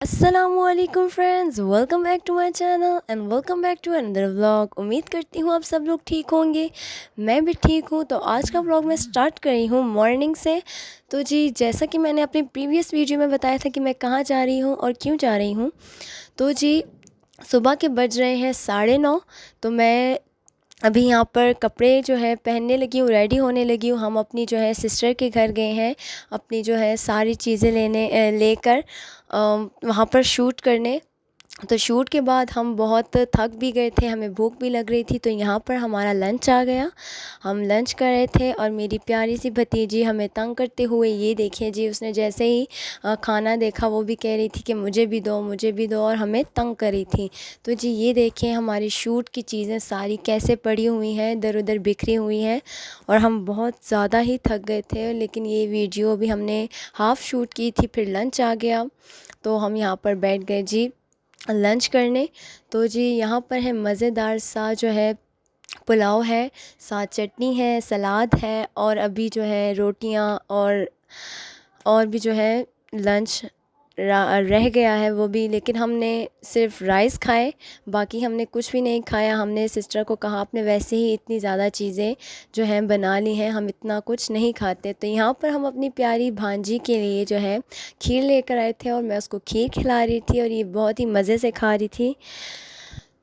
अस्सलामुअलैकुम friends, welcome back to my channel and welcome back to another vlog. उम्मीद करती हूँ आप सब लोग ठीक होंगे। मैं भी ठीक हूँ। तो आज का व्लॉग मैं स्टार्ट कर रही हूँ मॉर्निंग से। तो जी, जैसा कि मैंने अपनी प्रीवियस वीडियो में बताया था कि मैं कहाँ जा रही हूँ और क्यों जा रही हूँ। तो जी, सुबह के बज रहे हैं 9:30। तो मैं अभी यहाँ पर कपड़े जो है पहनने लगी हूँ, रेडी होने लगी हूँ। हम अपनी जो है सिस्टर के घर गए हैं, अपनी जो है सारी चीज़ें लेकर वहाँ पर शूट करने। तो शूट के बाद हम बहुत थक भी गए थे, हमें भूख भी लग रही थी। तो यहाँ पर हमारा लंच आ गया। हम लंच कर रहे थे और मेरी प्यारी सी भतीजी हमें तंग करते हुए, ये देखिए जी, उसने जैसे ही खाना देखा वो भी कह रही थी कि मुझे भी दो, मुझे भी दो, और हमें तंग कर रही थी। तो जी, ये देखिए हमारी शूट की चीज़ें सारी कैसे पड़ी हुई हैं, इधर उधर बिखरी हुई हैं। और हम बहुत ज़्यादा ही थक गए थे। लेकिन ये वीडियो भी हमने हाफ़ शूट की थी, फिर लंच आ गया तो हम यहाँ पर बैठ गए जी लंच करने। तो जी, यहाँ पर है मज़ेदार सा जो है पुलाव है, साथ चटनी है, सलाद है, और अभी जो है रोटियाँ और भी जो है लंच रह गया है वो भी। लेकिन हमने सिर्फ राइस खाए, बाकी हमने कुछ भी नहीं खाया। हमने सिस्टर को कहा आपने वैसे ही इतनी ज़्यादा चीज़ें जो हैं बना ली हैं, हम इतना कुछ नहीं खाते। तो यहाँ पर हम अपनी प्यारी भांजी के लिए जो है खीर लेकर आए थे और मैं उसको खीर खिला रही थी और ये बहुत ही मज़े से खा रही थी।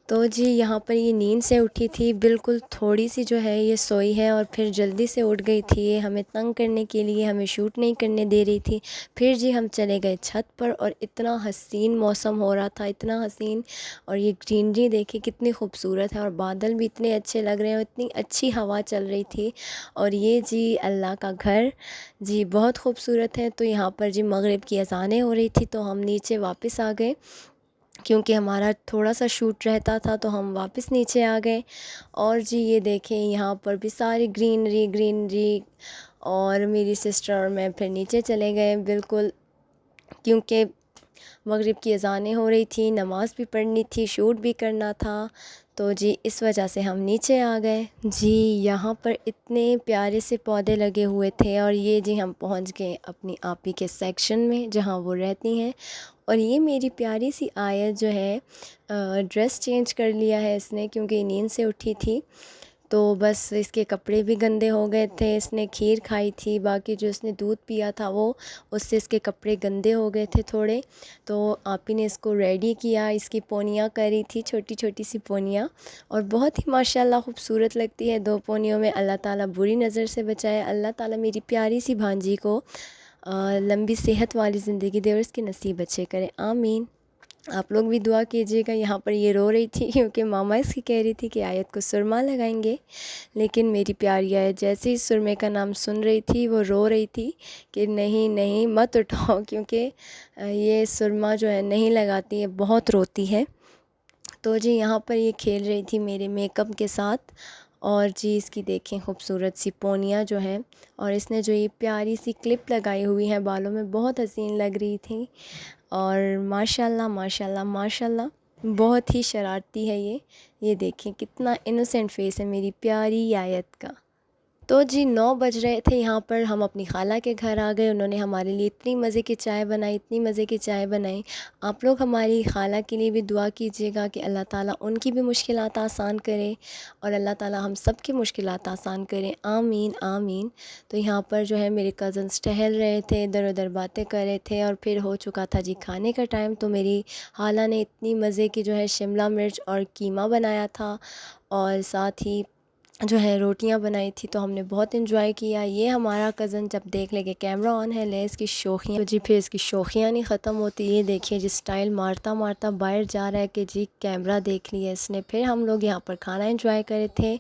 तो जी, यहाँ पर ये नींद से उठी थी, बिल्कुल थोड़ी सी जो है ये सोई है और फिर जल्दी से उठ गई थी। ये हमें तंग करने के लिए, हमें शूट नहीं करने दे रही थी। फिर जी हम चले गए छत पर और इतना हसीन मौसम हो रहा था, इतना हसीन। और ये ग्रीनरी देखिए कितनी खूबसूरत है और बादल भी इतने अच्छे लग रहे हैं और इतनी अच्छी हवा चल रही थी। और ये जी अल्लाह का घर जी बहुत खूबसूरत है। तो यहाँ पर जी मगरिब की अज़ानें हो रही थी तो हम नीचे वापस आ गए, क्योंकि हमारा थोड़ा सा शूट रहता था तो हम वापस नीचे आ गए। और जी, ये देखें यहाँ पर भी सारी ग्रीनरी ग्रीनरी। और मेरी सिस्टर और मैं फिर नीचे चले गए, बिल्कुल, क्योंकि मगरिब की अज़ानें हो रही थी, नमाज़ भी पढ़नी थी, शूट भी करना था। तो जी, इस वजह से हम नीचे आ गए। जी, यहाँ पर इतने प्यारे से पौधे लगे हुए थे और ये जी हम पहुँच गए अपनी आपी के सेक्शन में जहाँ वो रहती हैं। और ये मेरी प्यारी सी आयत जो है ड्रेस चेंज कर लिया है इसने, क्योंकि नींद से उठी थी। तो बस इसके कपड़े भी गंदे हो गए थे, इसने खीर खाई थी, बाकी जो इसने दूध पिया था वो, उससे इसके कपड़े गंदे हो गए थे थोड़े। तो आपी ने इसको रेडी किया, इसकी पोनियाँ करी थी, छोटी छोटी सी पोनियाँ। और बहुत ही माशाल्लाह खूबसूरत लगती है दो पोनियों में। अल्लाह ताला बुरी नज़र से बचाए, अल्लाह ताला मेरी प्यारी सी भांजी को लंबी सेहत वाली ज़िंदगी दे और इसके नसीब अच्छे करे, आमीन। आप लोग भी दुआ कीजिएगा। यहाँ पर ये रो रही थी क्योंकि मामा इसकी कह रही थी कि आयत को सुरमा लगाएंगे। लेकिन मेरी प्यारी आयत जैसे ही सुरमे का नाम सुन रही थी वो रो रही थी कि नहीं नहीं मत उठाओ, क्योंकि ये सुरमा जो है नहीं लगाती है, बहुत रोती है। तो जी, यहाँ पर ये खेल रही थी मेरे मेकअप के साथ। और जी, इसकी देखें खूबसूरत सी पोनियाँ जो हैं, और इसने जो ये प्यारी सी क्लिप लगाई हुई है बालों में, बहुत हसीन लग रही थी। और माशाल्लाह माशाल्लाह माशाल्लाह, बहुत ही शरारती है ये देखें कितना इनोसेंट फेस है मेरी प्यारी आयत का। तो जी, 9 बज रहे थे, यहाँ पर हम अपनी खाला के घर आ गए। उन्होंने हमारे लिए इतनी मज़े की चाय बनाई, इतनी मज़े की चाय बनाई। आप लोग हमारी खाला के लिए भी दुआ कीजिएगा कि अल्लाह ताला उनकी भी मुश्किलात आसान करे और अल्लाह ताला हम सब की मुश्किलात आसान करें, आमीन आमीन। तो यहाँ पर जो है मेरे कज़न्स टहल रहे थे, इधर उधर बातें कर रहे थे और फिर हो चुका था जी खाने का टाइम। तो मेरी खाला ने इतनी मज़े की जो है शिमला मिर्च और कीमा बनाया था और साथ ही जो है रोटियां बनाई थी। तो हमने बहुत इन्जॉय किया। ये हमारा कज़न जब देख ले कि कैमरा ऑन है, ले इसकी शोखियाँ, तो जी फिर इसकी शोखियाँ नहीं ख़त्म होती। ये देखिए जी, स्टाइल मारता मारता बाहर जा रहा है कि जी कैमरा देख लिया इसने। फिर हम लोग यहाँ पर खाना एंजॉय करे थे।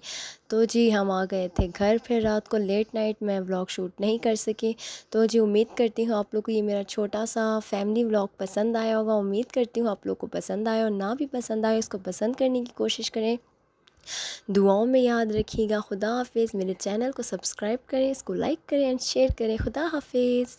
तो जी, हम आ गए थे घर, फिर रात को लेट नाइट मैं व्लॉग शूट नहीं कर सकी। तो जी, उम्मीद करती हूँ आप लोग को ये मेरा छोटा सा फैमिली व्लॉग पसंद आया होगा। उम्मीद करती हूँ आप लोग को पसंद आया, और ना भी पसंद आए इसको पसंद करने की कोशिश करें। दुआओं में याद रखिएगा। खुदा हाफिज़। मेरे चैनल को सब्सक्राइब करें, इसको लाइक करें एंड शेयर करें। खुदा हाफिज़।